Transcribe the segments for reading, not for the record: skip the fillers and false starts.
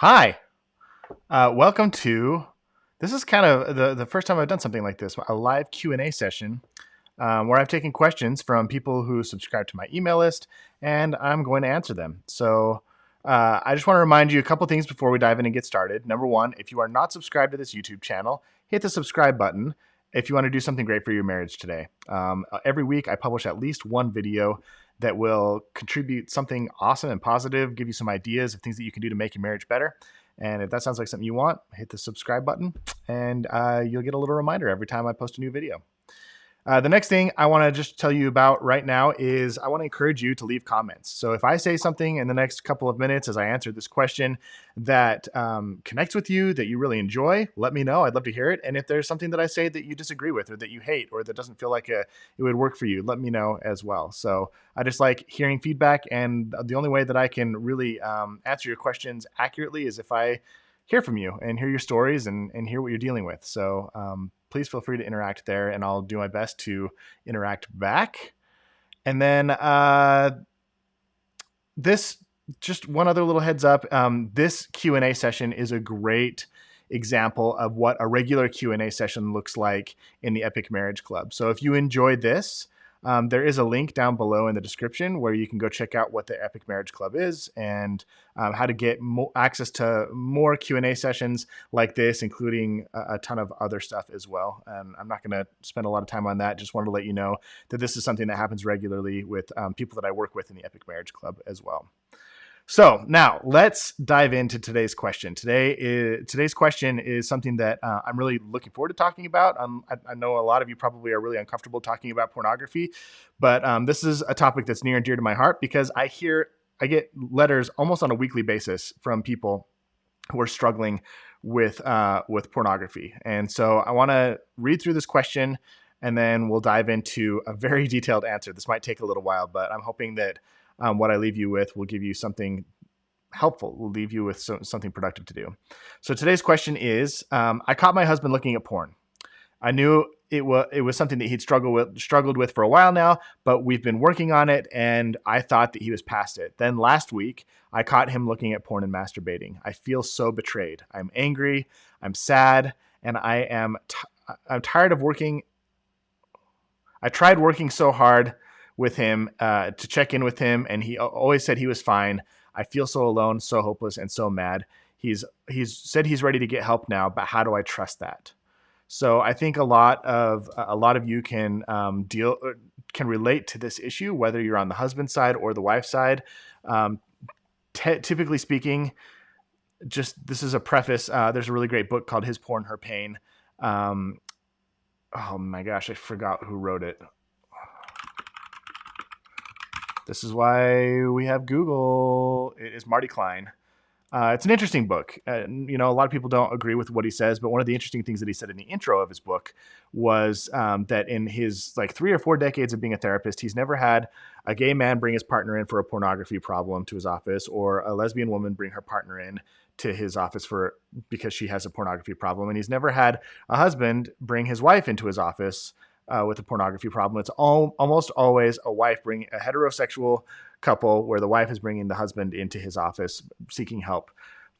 Hi, welcome to. This is kind of the first time I've done something like this, a live Q&A session where I've taken questions from people who subscribe to my email list, and I'm going to answer them. So I just want to remind you a couple things before we dive in and get started. Number one, if you are not subscribed to this YouTube channel, hit the subscribe button if you want to do something great for your marriage today. Every week, I publish at least one video that will contribute something awesome and positive, give you some ideas of things that you can do to make your marriage better. And if that sounds like something you want, hit the subscribe button and you'll get a little reminder every time I post a new video. The next thing I want to just tell you about right now is I want to encourage you to leave comments. So if I say something in the next couple of minutes as I answer this question that connects with you, that you really enjoy, let me know. I'd love to hear it. And if there's something that I say that you disagree with or that you hate or that doesn't feel like it would work for you, let me know as well. So I just like hearing feedback. And the only way that I can really answer your questions accurately is if I hear from you and hear your stories and hear what you're dealing with. So please feel free to interact there, and I'll do my best to interact back. And then this, just one other little heads up, this Q&A session is a great example of what a regular Q&A session looks like in the Epic Marriage Club. So if you enjoyed this, there is a link down below in the description where you can go check out what the Epic Marriage Club is and how to get access to more Q&A sessions like this, including a ton of other stuff as well. And I'm not going to spend a lot of time on that. Just wanted to let you know that this is something that happens regularly with people that I work with in the Epic Marriage Club as well. So now let's dive into today's question. Today's question is something that I'm really looking forward to talking about. I know a lot of you probably are really uncomfortable talking about pornography, but this is a topic that's near and dear to my heart because I get letters almost on a weekly basis from people who are struggling with pornography. And so I want to read through this question and then we'll dive into a very detailed answer. This might take a little while, but I'm hoping that what I leave you with will give you something helpful. Will leave you with something productive to do. So today's question is, I caught my husband looking at porn. I knew it was something that he'd struggled with for a while now, but we've been working on it, and I thought that he was past it. Then last week, I caught him looking at porn and masturbating. I feel so betrayed. I'm angry. I'm sad, and I'm tired of working. I tried working so hard with him to check in with him, and he always said he was fine. I feel so alone, so hopeless, and so mad. He's said he's ready to get help now, but how do I trust that? So I think a lot of you can can relate to this issue, whether you're on the husband side or the wife side. Typically speaking, just this is a preface. There's a really great book called His Porn, Her Pain. Oh my gosh, I forgot who wrote it. This is why we have Google. It is Marty Klein. It's an interesting book. A lot of people don't agree with what he says, but one of the interesting things that he said in the intro of his book was that in his 3 or 4 decades of being a therapist, he's never had a gay man bring his partner in for a pornography problem to his office, or a lesbian woman bring her partner in to his office because she has a pornography problem. And he's never had a husband bring his wife into his office with a pornography problem. It's almost always a heterosexual couple where the wife is bringing the husband into his office seeking help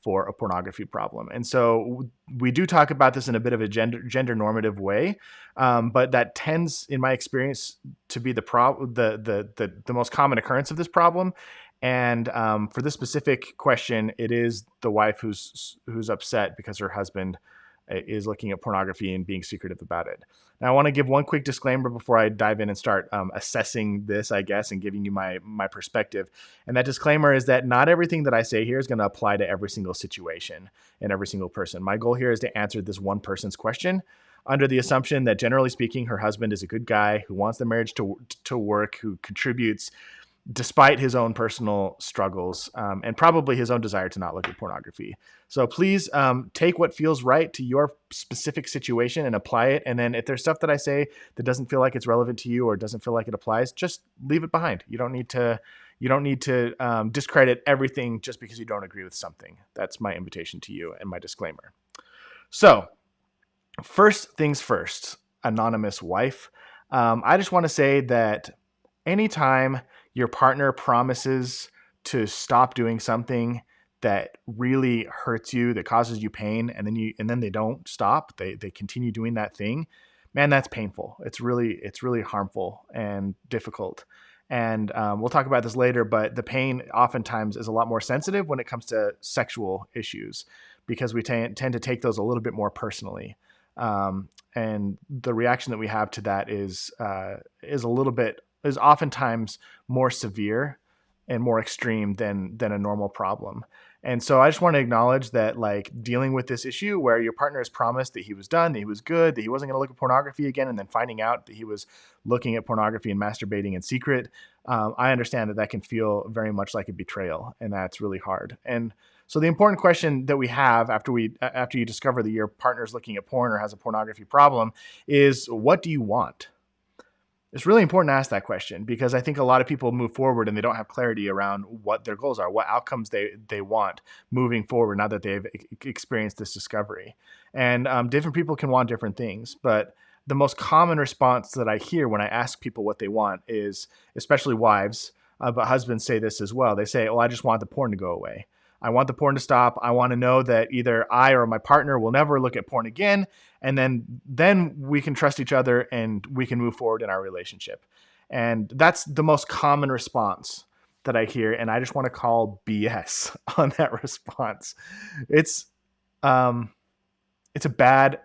for a pornography problem. And so we do talk about this in a bit of a gender normative way, but that tends, in my experience, to be the most common occurrence of this problem. And for this specific question, it is the wife who's upset because her husband is looking at pornography and being secretive about it. Now, I want to give one quick disclaimer before I dive in and start assessing this, I guess, and giving you my perspective. And that disclaimer is that not everything that I say here is going to apply to every single situation and every single person. My goal here is to answer this one person's question under the assumption that, generally speaking, her husband is a good guy who wants the marriage to work, who contributes despite his own personal struggles and probably his own desire to not look at pornography. So please take what feels right to your specific situation and apply it. And then if there's stuff that I say that doesn't feel like it's relevant to you or doesn't feel like it applies, just leave it behind. You don't need to discredit everything just because you don't agree with something. That's my invitation to you and my disclaimer. So first things first, anonymous wife. I just want to say that anytime your partner promises to stop doing something that really hurts you, that causes you pain, and then they don't stop, they continue doing that thing, man, that's painful. It's really harmful and difficult. And we'll talk about this later, but the pain oftentimes is a lot more sensitive when it comes to sexual issues, because we tend to take those a little bit more personally. And the reaction that we have to that is oftentimes more severe and more extreme than a normal problem. And so I just want to acknowledge that, like, dealing with this issue where your partner has promised that he was done, that he was good, that he wasn't going to look at pornography again, and then finding out that he was looking at pornography and masturbating in secret, I understand that can feel very much like a betrayal, and that's really hard. And so the important question that we have after you discover that your partner's looking at porn or has a pornography problem is, what do you want? It's really important to ask that question, because I think a lot of people move forward and they don't have clarity around what their goals are, what outcomes they want moving forward now that they've experienced this discovery. And different people can want different things, but the most common response that I hear when I ask people what they want is, especially wives, but husbands say this as well. They say, "Well, I just want the porn to go away. I want the porn to stop. I want to know that either I or my partner will never look at porn again, and then we can trust each other and we can move forward in our relationship." And that's the most common response that I hear, and I just want to call BS on that response. It's it's a bad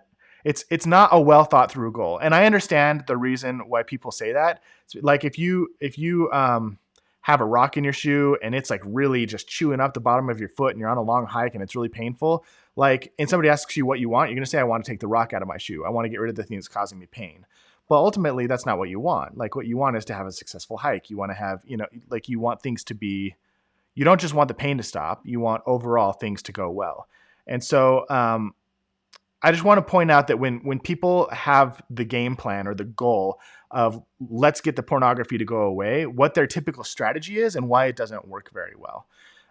it's not a well thought through goal. And I understand the reason why people say that. So, like, if you have a rock in your shoe and it's like really just chewing up the bottom of your foot and you're on a long hike and it's really painful, like, and somebody asks you what you want, you're going to say, "I want to take the rock out of my shoe. I want to get rid of the thing that's causing me pain." But ultimately, that's not what you want. Like, what you want is to have a successful hike. You want to have, like, you want things to be, you don't just want the pain to stop. You want overall things to go well. And so, I just want to point out that when people have the game plan or the goal of, let's get the pornography to go away, what their typical strategy is and why it doesn't work very well.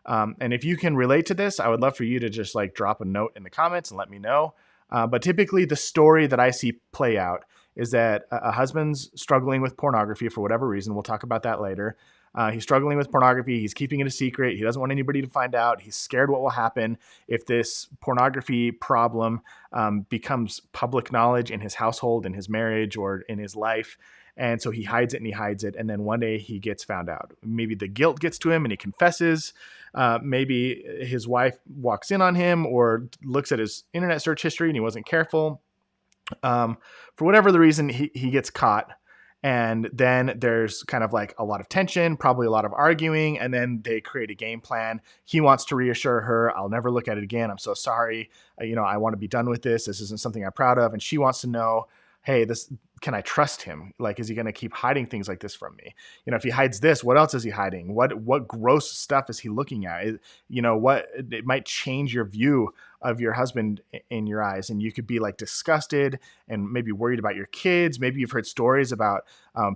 And if you can relate to this, I would love for you to just, like, drop a note in the comments and let me know. But typically the story that I see play out is that a husband's struggling with pornography for whatever reason. We'll talk about that later. He's struggling with pornography. He's keeping it a secret. He doesn't want anybody to find out. He's scared what will happen if this pornography problem becomes public knowledge in his household, in his marriage, or in his life. And so he hides it and he hides it. And then one day he gets found out. Maybe the guilt gets to him and he confesses. Maybe his wife walks in on him or looks at his internet search history and he wasn't careful. For whatever the reason, he gets caught. And then there's kind of like a lot of tension, probably a lot of arguing, and then they create a game plan. He wants to reassure her, "I'll never look at it again. I'm so sorry. I want to be done with this. This isn't something I'm proud of." And she wants to know, "Hey, can I trust him? Like, is he going to keep hiding things like this from me? If he hides this, what else is he hiding? What gross stuff is he looking at? It might change your view of your husband in your eyes, and you could be, like, disgusted and maybe worried about your kids. Maybe you've heard stories about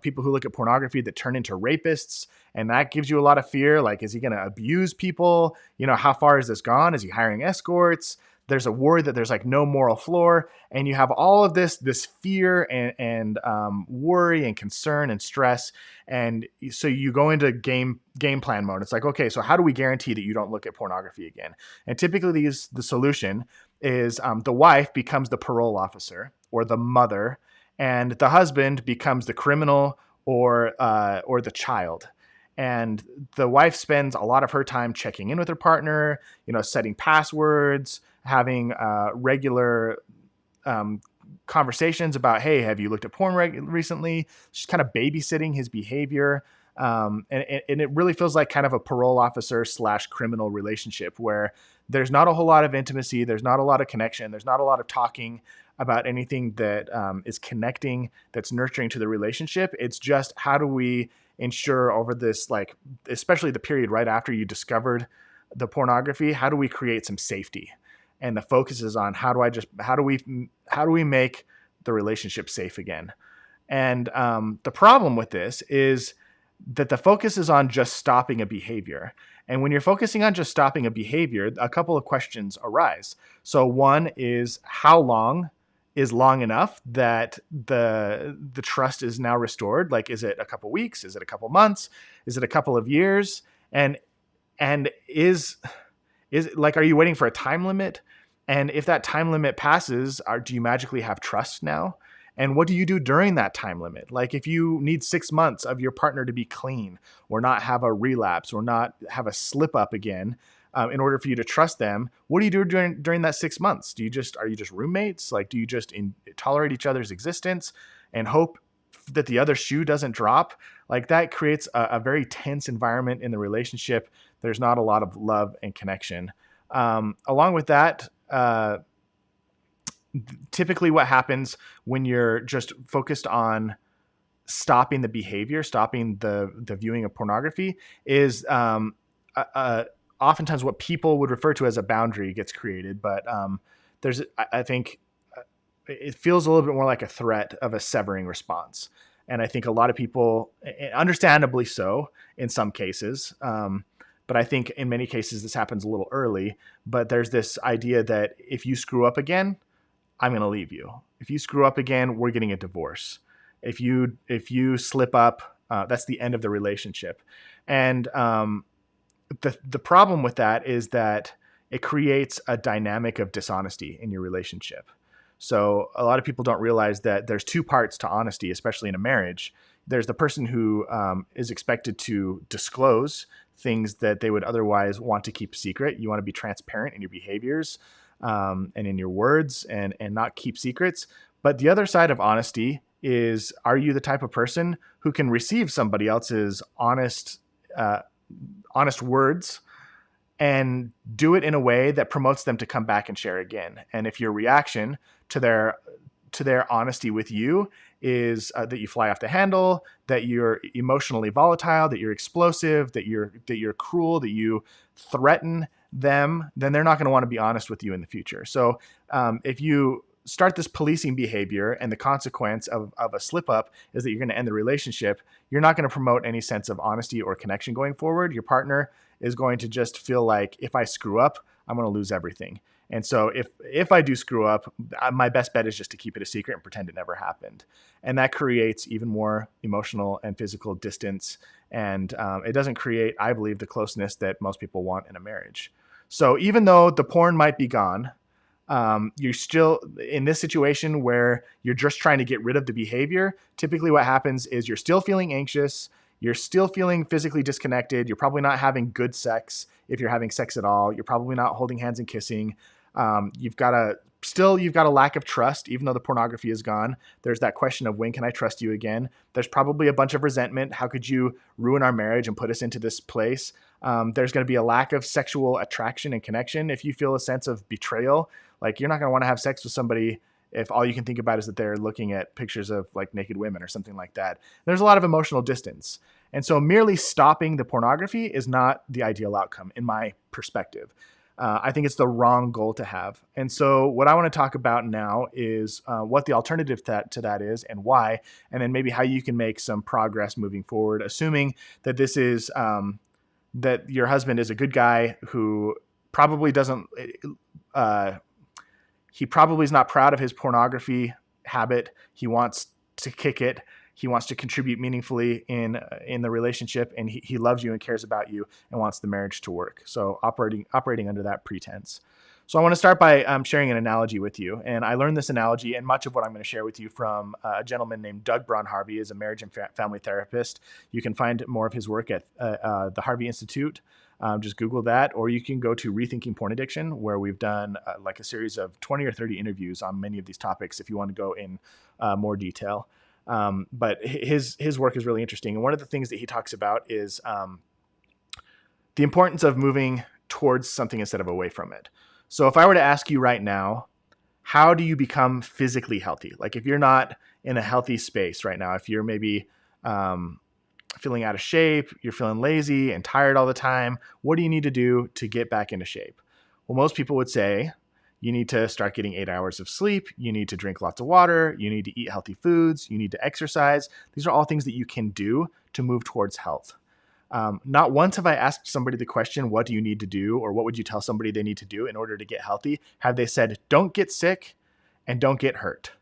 people who look at pornography that turn into rapists, and that gives you a lot of fear. Like, is he going to abuse people? How far has this gone? Is he hiring escorts? There's a worry that there's, like, no moral floor, and you have all of this fear and worry and concern and stress, and so you go into game plan mode. It's like, okay, so how do we guarantee that you don't look at pornography again? And typically, the solution is the wife becomes the parole officer or the mother, and the husband becomes the criminal or the child. And the wife spends a lot of her time checking in with her partner, setting passwords, having regular conversations about, "Hey, have you looked at porn recently?" She's kind of babysitting his behavior. And it really feels like kind of a parole officer / criminal relationship where there's not a whole lot of intimacy. There's not a lot of connection. There's not a lot of talking about anything that is connecting, that's nurturing to the relationship. It's just, how do we ensure over this, like, especially the period right after you discovered the pornography, how do we create some safety? And the focus is on how do we make the relationship safe again? And the problem with this is that the focus is on just stopping a behavior. And when you're focusing on just stopping a behavior, a couple of questions arise. So one is, how long is long enough that the trust is now restored? Like, is it a couple weeks? Is it a couple months? Is it a couple of years? And is Are you waiting for a time limit? And if that time limit passes, do you magically have trust now? And what do you do during that time limit? Like if you need 6 months of your partner to be clean or not have a relapse or not have a slip up again, in order for you to trust them, what do you do during that 6 months? Are you just roommates? Like, do you just tolerate each other's existence and hope that the other shoe doesn't drop? Like that creates a very tense environment in the relationship. There's not a lot of love and connection. Along with that, typically what happens when you're just focused on stopping the behavior, stopping the viewing of pornography is oftentimes what people would refer to as a boundary gets created. But I think it feels a little bit more like a threat of a severing response. And I think a lot of people, understandably so in some cases, but I think in many cases this happens a little early. But there's this idea that if you screw up again, I'm going to leave you. If you screw up again, we're getting a divorce. If you slip up, that's the end of the relationship. And the problem with that is that it creates a dynamic of dishonesty in your relationship. So a lot of people don't realize that there's two parts to honesty, especially in a marriage. There's the person who is expected to disclose things that they would otherwise want to keep secret. You want to be transparent in your behaviors and in your words and not keep secrets. But the other side of honesty is, are you the type of person who can receive somebody else's honest words and do it in a way that promotes them to come back and share again? And if your reaction to their honesty with you is that you fly off the handle, that you're emotionally volatile, that you're explosive, that you're cruel, that you threaten them, then they're not going to want to be honest with you in the future. So if you start this policing behavior and the consequence of a slip up is that you're going to end the relationship, you're not going to promote any sense of honesty or connection going forward. Your partner is going to just feel like, if I screw up, I'm going to lose everything. And so if I do screw up, my best bet is just to keep it a secret and pretend it never happened. And that creates even more emotional and physical distance. And it doesn't create, I believe, the closeness that most people want in a marriage. So even though the porn might be gone, you're still in this situation where you're just trying to get rid of the behavior. Typically what happens is you're still feeling anxious. You're still feeling physically disconnected. You're probably not having good sex if you're having sex at all. You're probably not holding hands and kissing. You've got a lack of trust, even though the pornography is gone. There's that question of, when can I trust you again? There's probably a bunch of resentment. How could you ruin our marriage and put us into this place? There's going to be a lack of sexual attraction and connection. If you feel a sense of betrayal, like you're not going to want to have sex with somebody if all you can think about is that they're looking at pictures of like naked women or something like that. There's a lot of emotional distance. And so merely stopping the pornography is not the ideal outcome in my perspective. I think it's the wrong goal to have. And so what I want to talk about now is what the alternative to that is and why, and then maybe how you can make some progress moving forward, assuming that this is that your husband is a good guy who probably doesn't, he probably is not proud of his pornography habit. He wants to kick it. He wants to contribute meaningfully in the relationship, and he loves you and cares about you and wants the marriage to work. So operating under that pretense. So I want to start by sharing an analogy with you. And I learned this analogy and much of what I'm going to share with you from a gentleman named Doug Braun Harvey, is a marriage and family therapist. You can find more of his work at the Harvey Institute. Just Google that, or you can go to Rethinking Porn Addiction, where we've done like a series of 20 or 30 interviews on many of these topics if you want to go in more detail. But his work is really interesting. And one of the things that he talks about is the importance of moving towards something instead of away from it. So if I were to ask you right now, how do you become physically healthy? Like if you're not in a healthy space right now, if you're maybe feeling out of shape, you're feeling lazy and tired all the time, what do you need to do to get back into shape? Well, most people would say, you need to start getting 8 hours of sleep. You need to drink lots of water. You need to eat healthy foods. You need to exercise. These are all things that you can do to move towards health. Not once have I asked somebody the question, what do you need to do? Or what would you tell somebody they need to do in order to get healthy? Have they said, don't get sick and don't get hurt.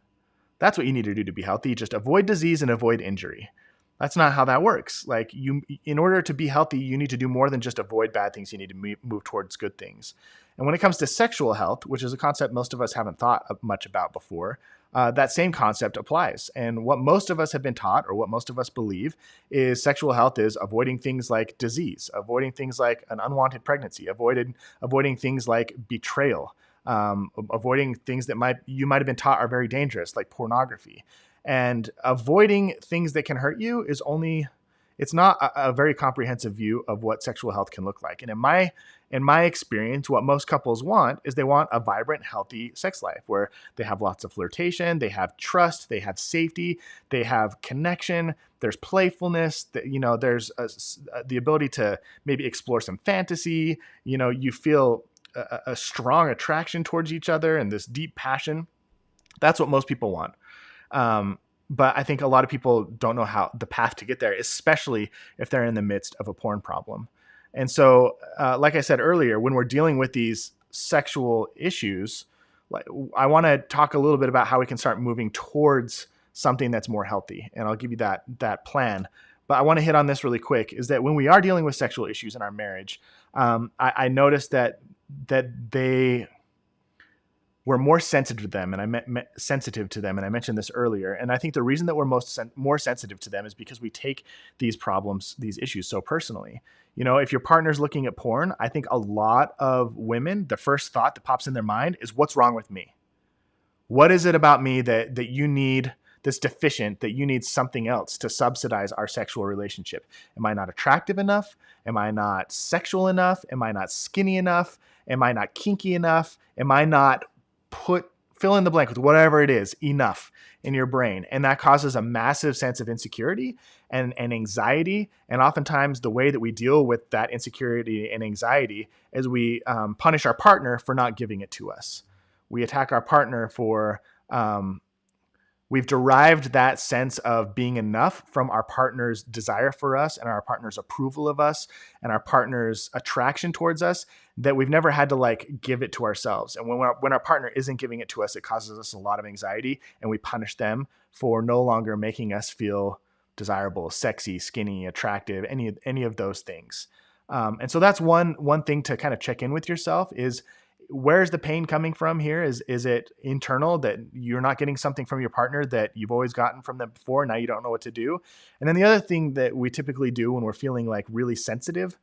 That's what you need to do to be healthy. Just avoid disease and avoid injury. That's not how that works. Like in order to be healthy, you need to do more than just avoid bad things. You need to move towards good things. And when it comes to sexual health, which is a concept most of us haven't thought much about before, that same concept applies. And what most of us have been taught, or what most of us believe, is sexual health is avoiding things like disease, avoiding things like an unwanted pregnancy, avoiding things like betrayal, avoiding things that you might have been taught are very dangerous, like pornography. And avoiding things that can hurt you it's not a very comprehensive view of what sexual health can look like. And in my experience, what most couples want is they want a vibrant, healthy sex life where they have lots of flirtation, they have trust, they have safety, they have connection, there's playfulness, there's the ability to maybe explore some fantasy, you feel a strong attraction towards each other and this deep passion. That's what most people want. But I think a lot of people don't know how the path to get there, especially if they're in the midst of a porn problem. And so, like I said earlier, when we're dealing with these sexual issues, I want to talk a little bit about how we can start moving towards something that's more healthy. And I'll give you that plan. But I want to hit on this really quick, is that when we are dealing with sexual issues in our marriage, I noticed that we're more sensitive to them, and I mentioned this earlier. And I think the reason that we're more sensitive to them is because we take these problems, these issues, so personally. If your partner's looking at porn, I think a lot of women, the first thought that pops in their mind is, what's wrong with me? What is it about me that you need, that's deficient, that you need something else to subsidize our sexual relationship? Am I not attractive enough? Am I not sexual enough? Am I not skinny enough? Am I not kinky enough? Am I not fill in the blank with whatever it is, enough in your brain? And that causes a massive sense of insecurity and anxiety. And oftentimes the way that we deal with that insecurity and anxiety is we punish our partner for not giving it to us. We attack our partner for we've derived that sense of being enough from our partner's desire for us and our partner's approval of us and our partner's attraction towards us, that we've never had to give it to ourselves. And when our partner isn't giving it to us, it causes us a lot of anxiety, and we punish them for no longer making us feel desirable, sexy, skinny, attractive, any of those things. And so that's one thing to kind of check in with yourself is, where's the pain coming from here? Is it internal, that you're not getting something from your partner that you've always gotten from them before? Now you don't know what to do. And then the other thing that we typically do when we're feeling really sensitive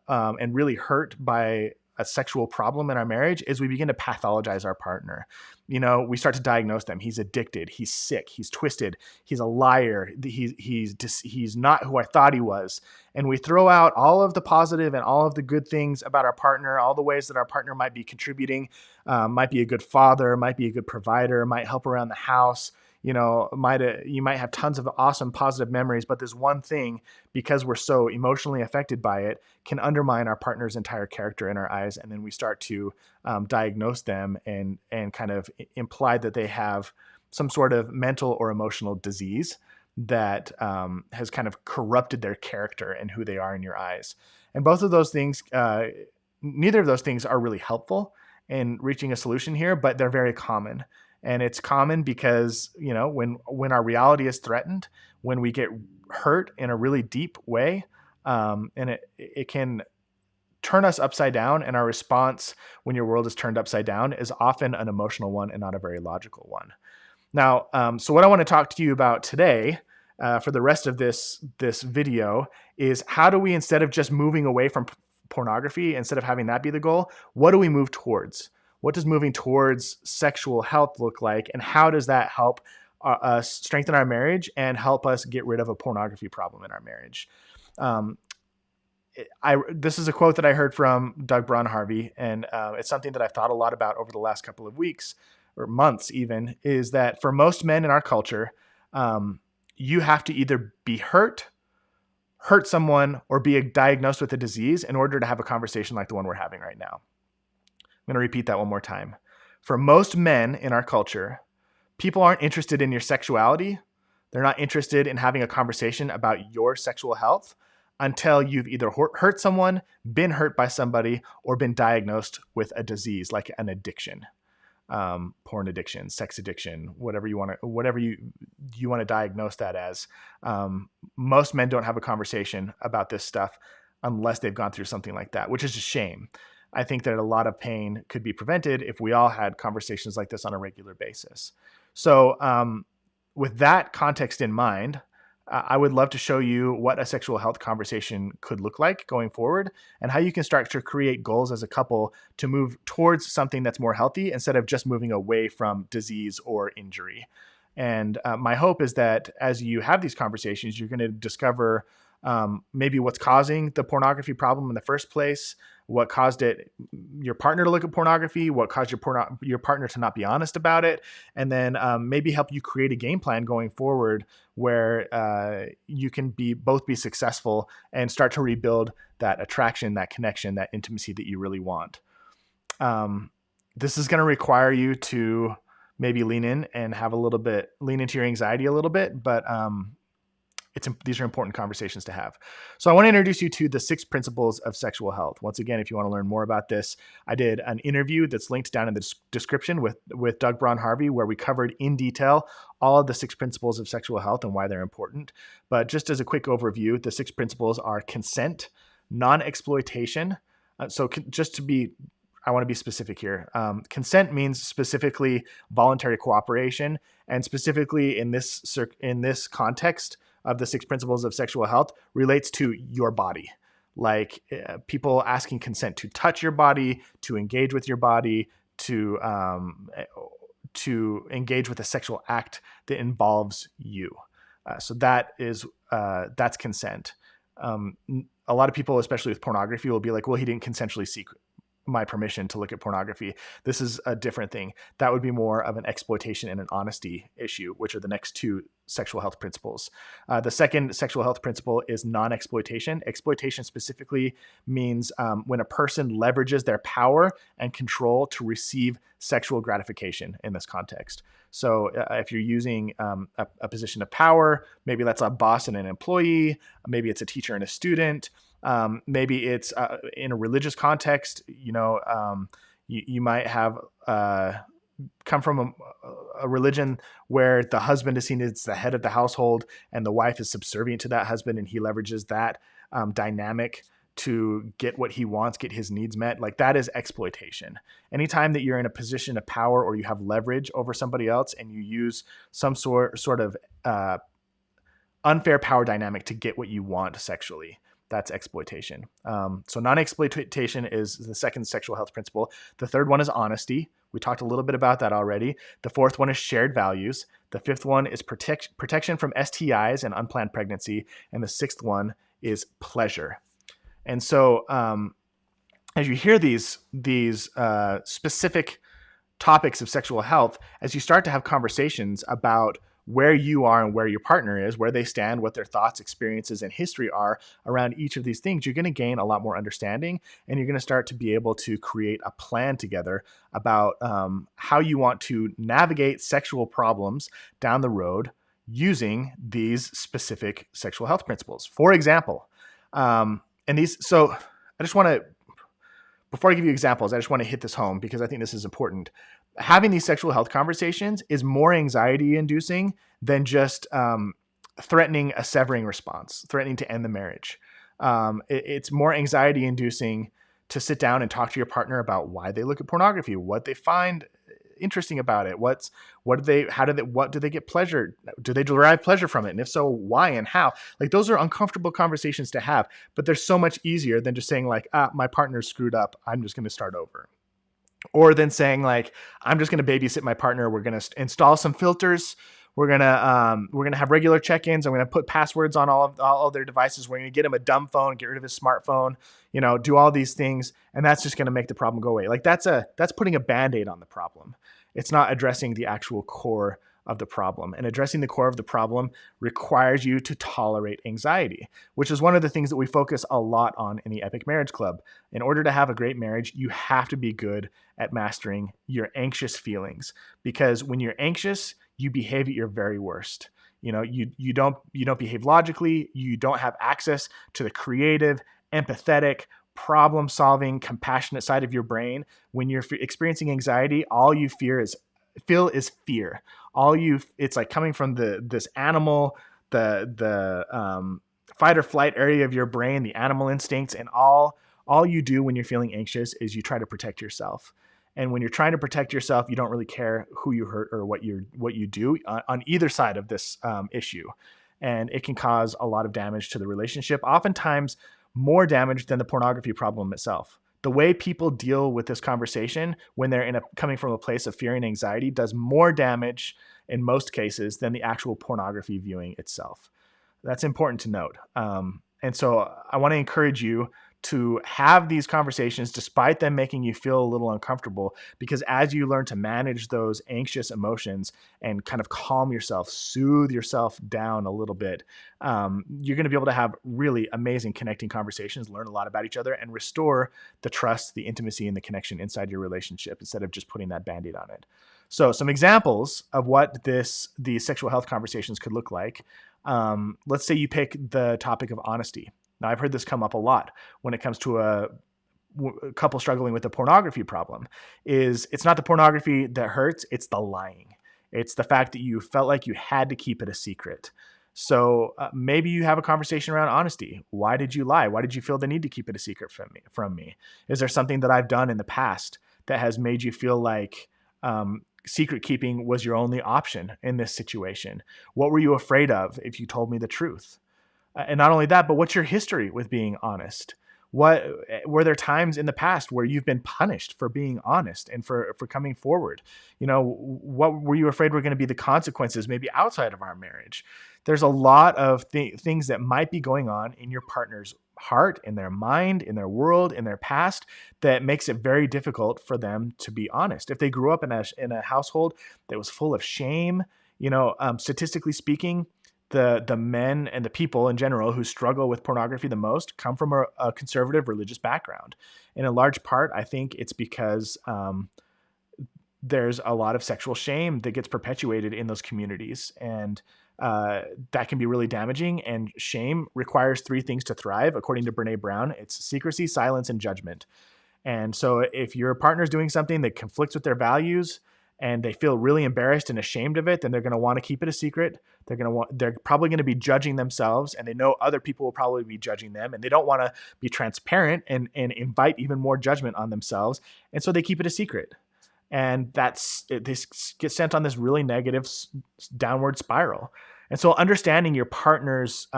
and really hurt by a sexual problem in our marriage is we begin to pathologize our partner. We start to diagnose them. He's addicted. He's sick. He's twisted. He's a liar. He's not who I thought he was. And we throw out all of the positive and all of the good things about our partner, all the ways that our partner might be contributing, might be a good father, might be a good provider, might help around the house. You might have tons of awesome positive memories, but this one thing, because we're so emotionally affected by it, can undermine our partner's entire character in our eyes. And then we start to diagnose them and kind of imply that they have some sort of mental or emotional disease that has kind of corrupted their character and who they are in your eyes. And both of those things, neither of those things are really helpful in reaching a solution here, but they're very common. And it's common because, when our reality is threatened, when we get hurt in a really deep way, and it can turn us upside down. And our response when your world is turned upside down is often an emotional one and not a very logical one. Now, so what I want to talk to you about today for the rest of this video is, how do we, instead of just moving away from pornography, instead of having that be the goal, what do we move towards? What does moving towards sexual health look like? And how does that help us strengthen our marriage and help us get rid of a pornography problem in our marriage? This is a quote that I heard from Doug Braun-Harvey, and it's something that I've thought a lot about over the last couple of weeks or months even, is that for most men in our culture, you have to either be hurt someone, or be diagnosed with a disease in order to have a conversation like the one we're having right now. I'm going to repeat that one more time. For most men in our culture, people aren't interested in your sexuality. They're not interested in having a conversation about your sexual health until you've either hurt someone, been hurt by somebody, or been diagnosed with a disease like an addiction. porn addiction, sex addiction, whatever you want to diagnose that as. Most men don't have a conversation about this stuff unless they've gone through something like that, which is a shame. I think that a lot of pain could be prevented if we all had conversations like this on a regular basis. So with that context in mind, I would love to show you what a sexual health conversation could look like going forward and how you can start to create goals as a couple to move towards something that's more healthy instead of just moving away from disease or injury. And my hope is that as you have these conversations, you're going to discover maybe what's causing the pornography problem in the first place, what caused your partner to look at pornography, what caused your partner to not be honest about it, and then maybe help you create a game plan going forward where you can both be successful and start to rebuild that attraction, that connection, that intimacy that you really want. This is going to require you to maybe lean in and lean into your anxiety a little bit, but these are important conversations to have. So I want to introduce you to the 6 principles of sexual health. Once again, if you want to learn more about this, I did an interview that's linked down in the description with Doug Braun Harvey, where we covered in detail all of the 6 principles of sexual health and why they're important. But just as a quick overview, the 6 principles are consent, non-exploitation. I want to be specific here. Consent means specifically voluntary cooperation, and specifically in this context of the 6 principles of sexual health relates to your body. Like people asking consent to touch your body, to engage with your body, to engage with a sexual act that involves you. So that's consent. A lot of people, especially with pornography, will be like, well, he didn't consensually seek my permission to look at pornography. This is a different thing. That would be more of an exploitation and an honesty issue, which are the next 2 sexual health principles. The second sexual health principle is non-exploitation. Exploitation specifically means when a person leverages their power and control to receive sexual gratification in this context. So if you're using a position of power, maybe that's a boss and an employee, maybe it's a teacher and a student, maybe it's in a religious context. You might have come from a religion where the husband is seen as the head of the household and the wife is subservient to that husband, and he leverages that dynamic to get what he wants, get his needs met. Like that is exploitation. Anytime that you're in a position of power or you have leverage over somebody else and you use some sort of unfair power dynamic to get what you want sexually, that's exploitation. So non-exploitation is the second sexual health principle. The third one is honesty. We talked a little bit about that already. The fourth one is shared values. The fifth one is protection from STIs and unplanned pregnancy. And the sixth one is pleasure. And so as you hear these specific topics of sexual health, as you start to have conversations about where you are and where your partner is, where they stand, what their thoughts, experiences, and history are around each of these things, you're going to gain a lot more understanding, and you're going to start to be able to create a plan together about how you want to navigate sexual problems down the road using these specific sexual health principles. For example, so I just want to, before I give you examples, I just want to hit this home because I think this is important. Having these sexual health conversations is more anxiety inducing than just threatening a severing response, threatening to end the marriage. It's more anxiety inducing to sit down and talk to your partner about why they look at pornography, what they find interesting about it, what do they get pleasure? Do they derive pleasure from it? And if so, why and how? Like those are uncomfortable conversations to have, but they're so much easier than just saying like, my partner's screwed up, I'm just going to start over. Or then saying like, I'm just going to babysit my partner. We're going to install some filters. We're going to have regular check-ins. I'm going to put passwords on all their devices. We're going to get him a dumb phone, get rid of his smartphone, do all these things. And that's just going to make the problem go away. Like that's putting a Band-Aid on the problem. It's not addressing the actual core of the problem. And addressing the core of the problem requires you to tolerate anxiety, which is one of the things that we focus a lot on in the Epic Marriage Club. In order to have a great marriage, you have to be good at mastering your anxious feelings, because when you're anxious, you behave at your very worst. You don't behave logically. You don't have access to the creative, empathetic, problem-solving, compassionate side of your brain. When you're experiencing anxiety, all you feel is fear. It's like coming from this animal, the fight or flight area of your brain, the animal instincts, and all you do when you're feeling anxious is you try to protect yourself. And when you're trying to protect yourself, you don't really care who you hurt or what you do on either side of this issue. And it can cause a lot of damage to the relationship, oftentimes more damage than the pornography problem itself. The way people deal with this conversation when they're coming from a place of fear and anxiety does more damage in most cases than the actual pornography viewing itself. That's important to note. And so I want to encourage you to have these conversations despite them making you feel a little uncomfortable, because as you learn to manage those anxious emotions and kind of calm yourself, soothe yourself down a little bit, you're going to be able to have really amazing connecting conversations, learn a lot about each other, and restore the trust, the intimacy, and the connection inside your relationship instead of just putting that Band-Aid on it. So some examples of what these sexual health conversations could look like. Let's say you pick the topic of honesty. Now, I've heard this come up a lot when it comes to a couple struggling with the pornography problem. It's not the pornography that hurts, it's the lying. It's the fact that you felt like you had to keep it a secret. So maybe you have a conversation around honesty. Why did you lie? Why did you feel the need to keep it a secret from me? Is there something that I've done in the past that has made you feel like secret keeping was your only option in this situation? What were you afraid of if you told me the truth? And not only that, but what's your history with being honest? What were there times in the past where you've been punished for being honest and for coming forward? What were you afraid were going to be the consequences maybe outside of our marriage? There's a lot of things that might be going on in your partner's heart, in their mind, in their world, in their past, that makes it very difficult for them to be honest. If they grew up in a household that was full of shame, statistically speaking, the men and the people in general who struggle with pornography the most come from a conservative religious background. And in large part, I think it's because there's a lot of sexual shame that gets perpetuated in those communities. And that can be really damaging. And shame requires three things to thrive. According to Brene Brown, it's secrecy, silence, and judgment. And so if your partner's doing something that conflicts with their values and they feel really embarrassed and ashamed of it, then they're going to want to keep it a secret. They're probably going to be judging themselves, and they know other people will probably be judging them, and they don't want to be transparent and invite even more judgment on themselves. And so they keep it a secret. And they get sent on this really negative downward spiral. And so understanding your partner's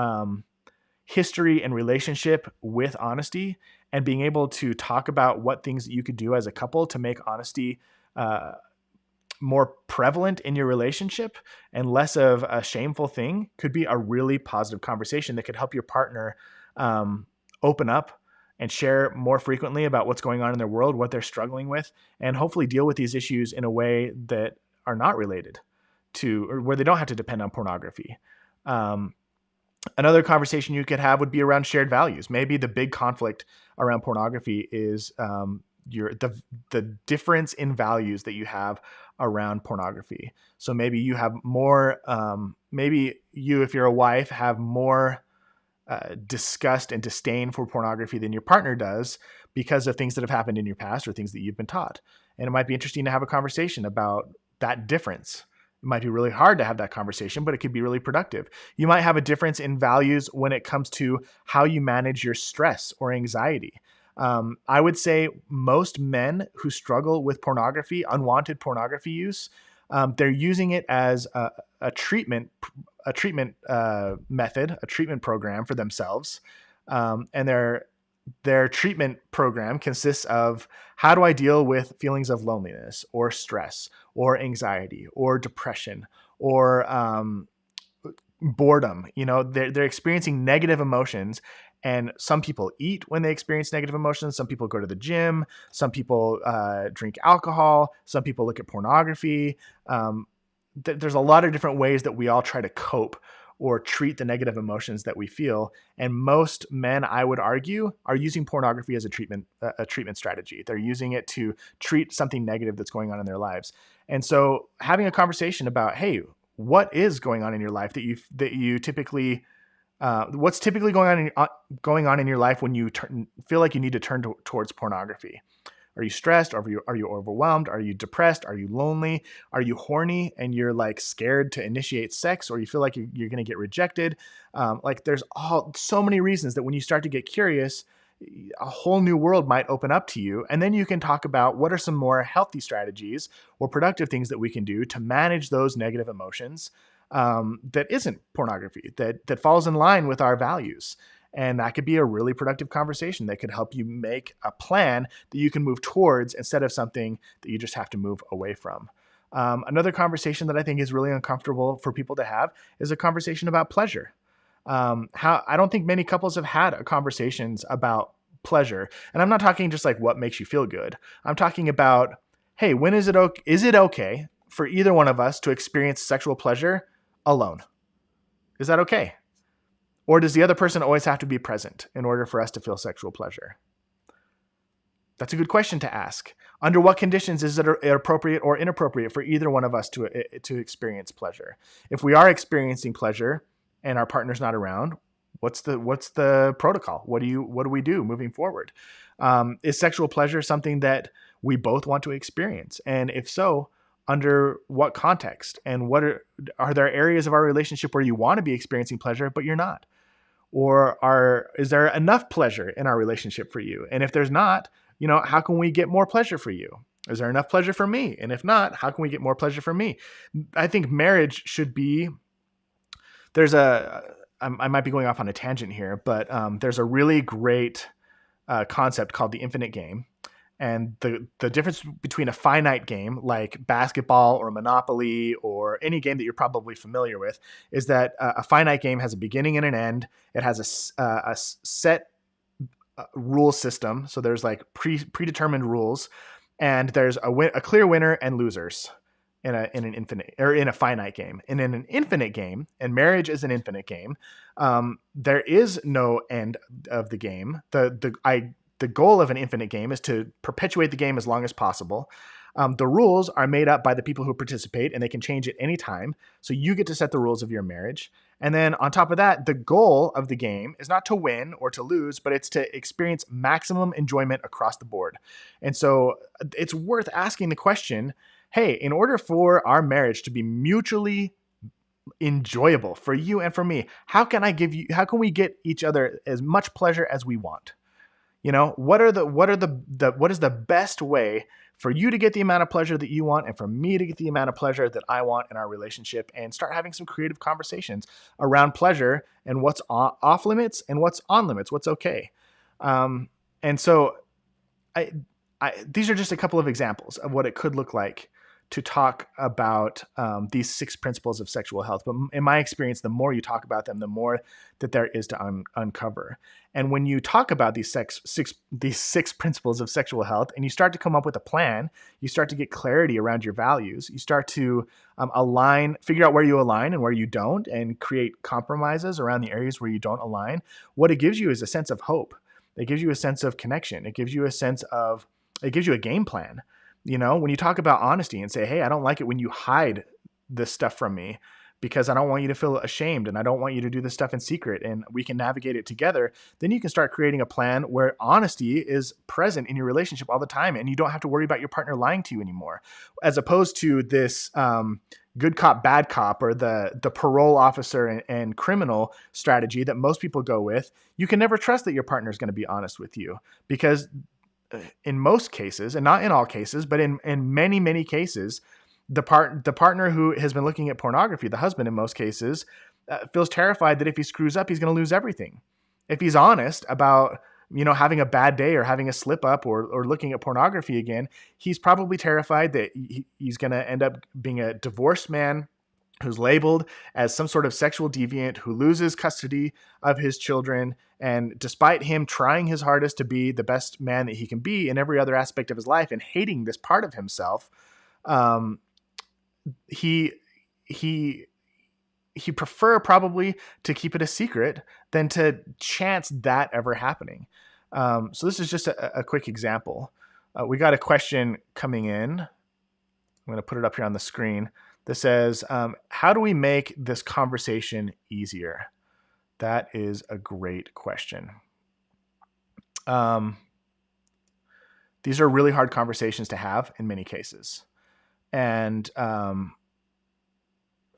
history and relationship with honesty and being able to talk about what things that you could do as a couple to make honesty more prevalent in your relationship and less of a shameful thing could be a really positive conversation that could help your partner open up and share more frequently about what's going on in their world, what they're struggling with, and hopefully deal with these issues in a way that are not related to, or where they don't have to depend on pornography. Another conversation you could have would be around shared values. Maybe the big conflict around pornography is the difference in values that you have around pornography. So maybe you have more, if you're a wife, have more disgust and disdain for pornography than your partner does because of things that have happened in your past or things that you've been taught. And it might be interesting to have a conversation about that difference. It might be really hard to have that conversation, but it could be really productive. You might have a difference in values when it comes to how you manage your stress or anxiety. I would say most men who struggle with pornography, unwanted pornography use, they're using it as a treatment method, a treatment program for themselves. And their treatment program consists of, how do I deal with feelings of loneliness or stress or anxiety or depression or boredom? They're experiencing negative emotions. And some people eat when they experience negative emotions. Some people go to the gym. Some people drink alcohol. Some people look at pornography. There's a lot of different ways that we all try to cope or treat the negative emotions that we feel. And most men, I would argue, are using pornography as a treatment strategy. They're using it to treat something negative that's going on in their lives. And so having a conversation about, hey, what is going on in your life that you typically What's typically going on in your life when you feel like you need to turn towards pornography? Are you stressed? Are you overwhelmed? Are you depressed? Are you lonely? Are you horny and you're like scared to initiate sex, or you feel like you're going to get rejected? Like there's so many reasons that when you start to get curious, a whole new world might open up to you. And then you can talk about what are some more healthy strategies or productive things that we can do to manage those negative emotions, that isn't pornography, that falls in line with our values. And that could be a really productive conversation that could help you make a plan that you can move towards instead of something that you just have to move away from. Another conversation that I think is really uncomfortable for people to have is a conversation about pleasure. How I don't think many couples have had conversations about pleasure. And I'm not talking just like what makes you feel good. I'm talking about, hey, when is it okay for either one of us to experience sexual pleasure alone? Is that okay? Or does the other person always have to be present in order for us to feel sexual pleasure? That's a good question to ask. Under what conditions is it appropriate or inappropriate for either one of us to experience pleasure? If we are experiencing pleasure and our partner's not around, what's the protocol? What do we do moving forward? Is sexual pleasure something that we both want to experience? And if so, under what context? And what are there areas of our relationship where you want to be experiencing pleasure but you're not? Or is there enough pleasure in our relationship for you? And if there's not, how can we get more pleasure for you? Is there enough pleasure for me? And if not, how can we get more pleasure for me? I think marriage should be, I might be going off on a tangent here, but there's a really great concept called the infinite game. And the difference between a finite game like basketball or Monopoly or any game that you're probably familiar with is that a finite game has a beginning and an end. It has a set rule system. So there's like predetermined rules, and there's a clear winner and losers in a finite game. And in an infinite game, and marriage is an infinite game, there is no end of the game. The goal of an infinite game is to perpetuate the game as long as possible. The rules are made up by the people who participate, and they can change at any time. So you get to set the rules of your marriage. And then on top of that, the goal of the game is not to win or to lose, but it's to experience maximum enjoyment across the board. And so it's worth asking the question, hey, in order for our marriage to be mutually enjoyable for you and for me, how can we get each other as much pleasure as we want? What is the best way for you to get the amount of pleasure that you want and for me to get the amount of pleasure that I want in our relationship, and start having some creative conversations around pleasure and what's off limits and what's on limits, what's okay. And so these are just a couple of examples of what it could look like to talk about these 6 principles of sexual health. But in my experience, the more you talk about them, the more that there is to uncover. And when you talk about these 6 principles of sexual health, and you start to come up with a plan, you start to get clarity around your values. You start to figure out where you align and where you don't, and create compromises around the areas where you don't align. What it gives you is a sense of hope. It gives you a sense of connection. It gives you a game plan. When you talk about honesty and say, hey, I don't like it when you hide this stuff from me because I don't want you to feel ashamed and I don't want you to do this stuff in secret, and we can navigate it together, then you can start creating a plan where honesty is present in your relationship all the time, and you don't have to worry about your partner lying to you anymore, as opposed to this good cop, bad cop, or the parole officer and criminal strategy that most people go with. You can never trust that your partner is going to be honest with you, because in most cases, and not in all cases, but in many, many cases, the partner who has been looking at pornography, the husband in most cases, feels terrified that if he screws up, he's going to lose everything. If he's honest about having a bad day or having a slip up or looking at pornography again, he's probably terrified that he's going to end up being a divorced man who's labeled as some sort of sexual deviant, who loses custody of his children. And despite him trying his hardest to be the best man that he can be in every other aspect of his life and hating this part of himself, he prefer probably to keep it a secret than to chance that ever happening. So this is just a quick example. We got a question coming in. I'm going to put it up here on the screen that says, how do we make this conversation easier? That is a great question. These are really hard conversations to have in many cases. And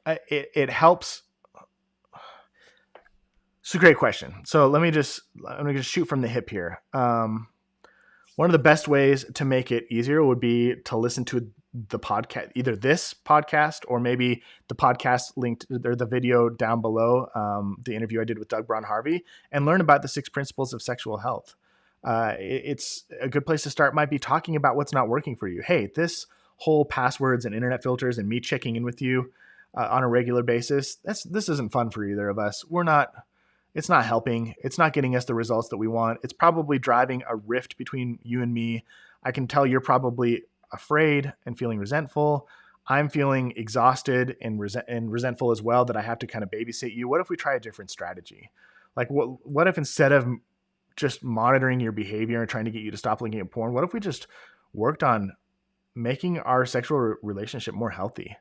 it helps. It's a great question. So let me just shoot from the hip here. One of the best ways to make it easier would be to listen to the podcast, either this podcast or maybe the podcast linked or the video down below, the interview I did with Doug Braun Harvey, and learn about the 6 principles of sexual health. It's a good place to start. Might be talking about what's not working for you. Hey, this whole passwords and internet filters and me checking in with you on a regular basis, this isn't fun for either of us. It's not helping. It's not getting us the results that we want. It's probably driving a rift between you and me. I can tell you're probably afraid and feeling resentful. I'm feeling exhausted and resentful as well that I have to kind of babysit you. What if we try a different strategy? Like what if instead of just monitoring your behavior and trying to get you to stop looking at porn, what if we just worked on making our sexual relationship more healthy?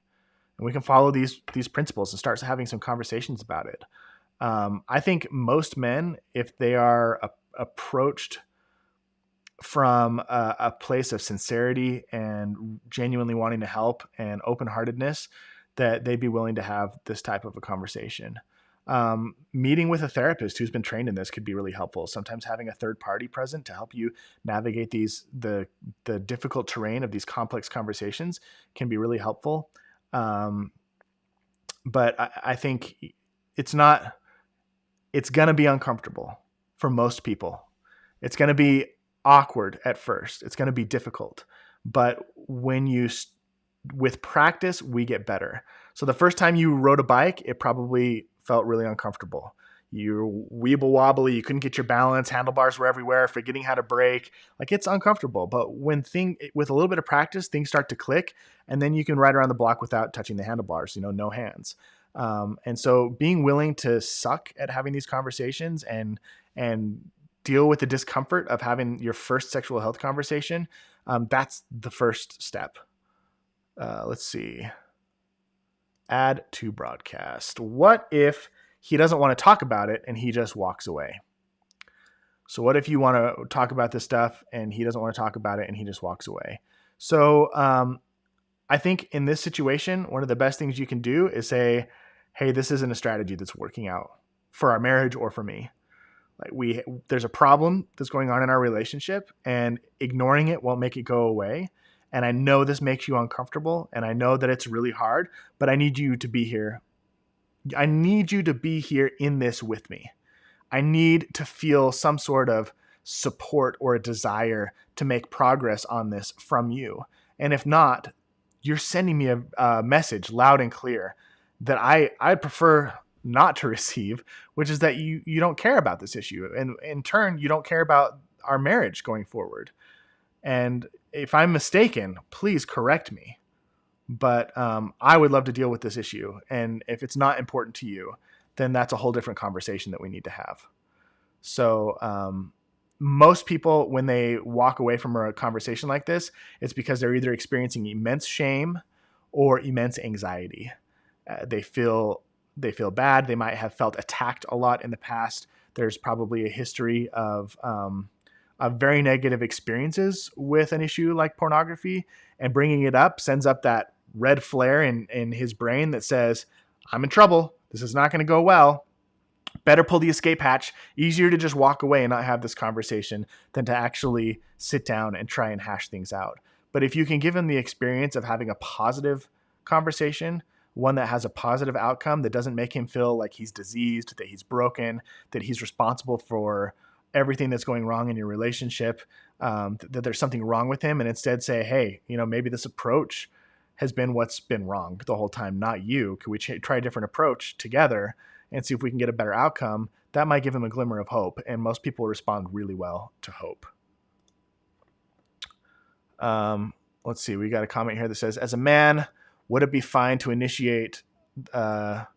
And we can follow these principles and start having some conversations about it. I think most men, if they are approached from a place of sincerity and genuinely wanting to help and open-heartedness, that they'd be willing to have this type of a conversation. Meeting with a therapist who's been trained in this could be really helpful. Sometimes having a third party present to help you navigate the difficult terrain of these complex conversations can be really helpful. But I think it's going to be uncomfortable for most people. It's going to be awkward at first. It's going to be difficult. But with practice, we get better. So the first time you rode a bike, it probably felt really uncomfortable. You're weeble wobbly. You couldn't get your balance. Handlebars were everywhere. Forgetting how to brake. Like, it's uncomfortable. But with a little bit of practice, things start to click, and then you can ride around the block without touching the handlebars. No hands. And so being willing to suck at having these conversations and deal with the discomfort of having your first sexual health conversation, that's the first step. Let's see. Add to broadcast. What if he doesn't want to talk about it and he just walks away? So what if you want to talk about this stuff and he doesn't want to talk about it and he just walks away? So I think in this situation, one of the best things you can do is say, hey, this isn't a strategy that's working out for our marriage or for me. Like, there's a problem that's going on in our relationship, and ignoring it won't make it go away. And I know this makes you uncomfortable, and I know that it's really hard, but I need you to be here. I need you to be here in this with me. I need to feel some sort of support or a desire to make progress on this from you. And if not, you're sending me a message loud and clear that I'd prefer not to receive, which is that you don't care about this issue. And in turn, you don't care about our marriage going forward. And if I'm mistaken, please correct me. But I would love to deal with this issue. And if it's not important to you, then that's a whole different conversation that we need to have. So most people, when they walk away from a conversation like this, it's because they're either experiencing immense shame or immense anxiety. They feel bad. They might have felt attacked a lot in the past. There's probably a history of very negative experiences with an issue like pornography, and bringing it up sends up that red flare in his brain that says, I'm in trouble. This is not going to go well. Better pull the escape hatch. Easier to just walk away and not have this conversation than to actually sit down and try and hash things out. But if you can give him the experience of having a positive conversation, one that has a positive outcome, that doesn't make him feel like he's diseased, that he's broken, that he's responsible for everything that's going wrong in your relationship, that there's something wrong with him, and instead say, hey, maybe this approach has been what's been wrong the whole time, not you. Could we try a different approach together and see if we can get a better outcome? That might give him a glimmer of hope, and most people respond really well to hope. Let's see. We got a comment here that says, as a man, would it be fine to initiate the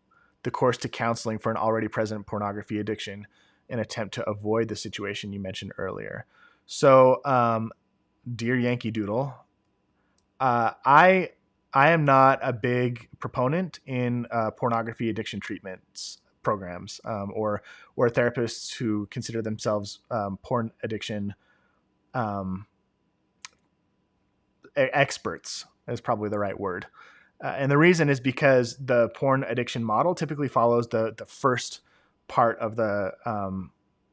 course to counseling for an already present pornography addiction in an attempt to avoid the situation you mentioned earlier? So, dear Yankee Doodle, I am not a big proponent in pornography addiction treatments programs, or therapists who consider themselves porn addiction experts is probably the right word. And the reason is because the porn addiction model typically follows the first part of the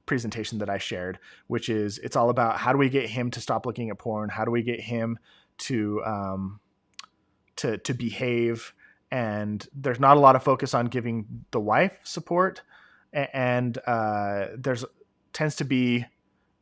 presentation that I shared, which is it's all about how do we get him to stop looking at porn? How do we get him to behave? And there's not a lot of focus on giving the wife support, and there's tends to be,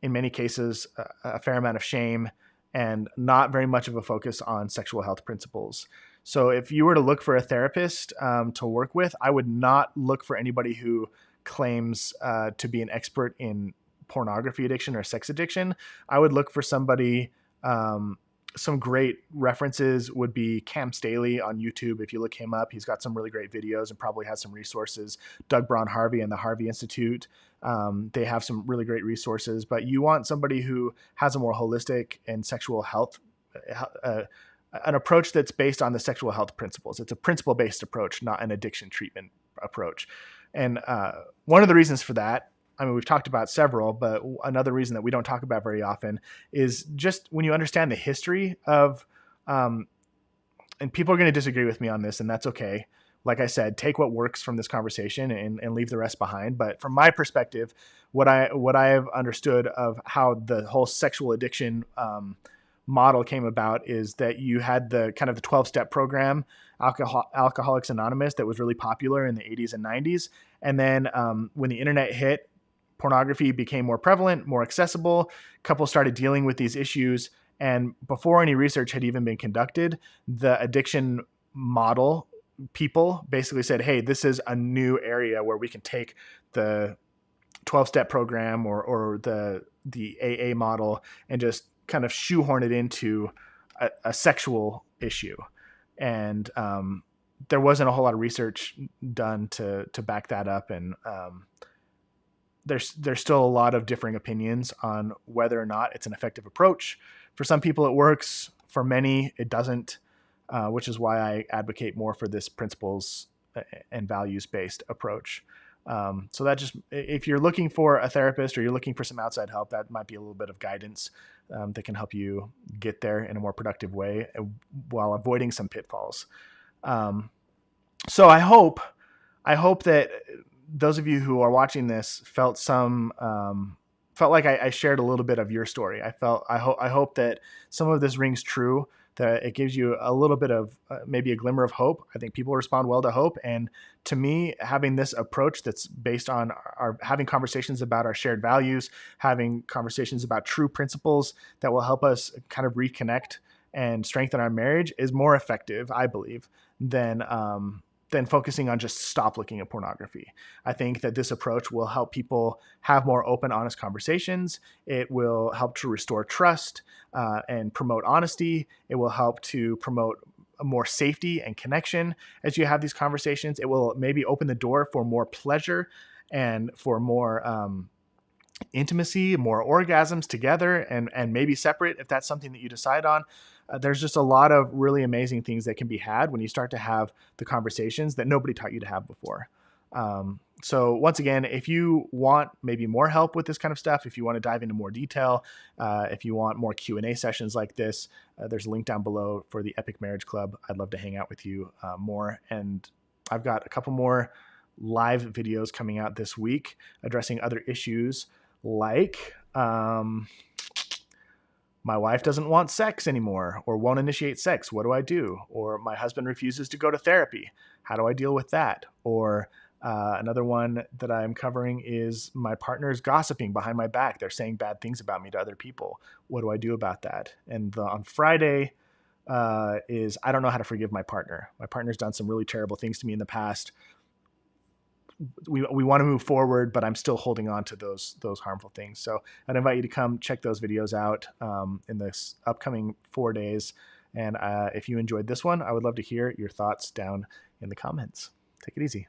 in many cases, a fair amount of shame and not very much of a focus on sexual health principles. So if you were to look for a therapist to work with, I would not look for anybody who claims to be an expert in pornography addiction or sex addiction. I would look for somebody. Some great references would be Cam Staley on YouTube. If you look him up, he's got some really great videos and probably has some resources. Doug Braun Harvey and the Harvey Institute. They have some really great resources, but you want somebody who has a more holistic and sexual health, an approach that's based on the sexual health principles. It's a principle-based approach, not an addiction treatment approach. And one of the reasons for that, I mean, we've talked about several, but another reason that we don't talk about very often is just when you understand the history of, and people are going to disagree with me on this, and that's okay. Like I said, take what works from this conversation and leave the rest behind. But from my perspective, what I have understood of how the whole sexual addiction model came about is that you had the kind of the 12-step program, Alcoholics Anonymous, that was really popular in the 80s and 90s. And then when the internet hit, pornography became more prevalent, more accessible. Couples started dealing with these issues. And before any research had even been conducted, the addiction model people basically said, hey, this is a new area where we can take the 12-step program or the AA model and just kind of shoehorn it into a sexual issue. And there wasn't a whole lot of research done to back that up. And there's still a lot of differing opinions on whether or not it's an effective approach. For some people, it works. For many, it doesn't, which is why I advocate more for this principles and values-based approach. So that just, if you're looking for a therapist or you're looking for some outside help, that might be a little bit of guidance that can help you get there in a more productive way while avoiding some pitfalls. So I hope that those of you who are watching this felt like I shared a little bit of your story. I hope that some of this rings true, that it gives you a little bit of maybe a glimmer of hope. I think people respond well to hope. And to me, having this approach that's based on our having conversations about our shared values, having conversations about true principles that will help us kind of reconnect and strengthen our marriage is more effective, I believe, than focusing on just stop looking at pornography. I think that this approach will help people have more open, honest conversations. It will help to restore trust and promote honesty. It will help to promote more safety and connection as you have these conversations. It will maybe open the door for more pleasure and for more intimacy, more orgasms together, and maybe separate if that's something that you decide on. There's just a lot of really amazing things that can be had when you start to have the conversations that nobody taught you to have before. So once again, if you want maybe more help with this kind of stuff, if you want to dive into more detail, if you want more Q&A sessions like this, there's a link down below for the Epic Marriage Club. I'd love to hang out with you more. And I've got a couple more live videos coming out this week addressing other issues like my wife doesn't want sex anymore or won't initiate sex. What do I do? Or my husband refuses to go to therapy. How do I deal with that? Or another one that I'm covering is my partner's gossiping behind my back. They're saying bad things about me to other people. What do I do about that? And on Friday is I don't know how to forgive my partner. My partner's done some really terrible things to me in the past. We want to move forward, but I'm still holding on to those harmful things. So I'd invite you to come check those videos out in this upcoming 4 days. And if you enjoyed this one, I would love to hear your thoughts down in the comments. Take it easy.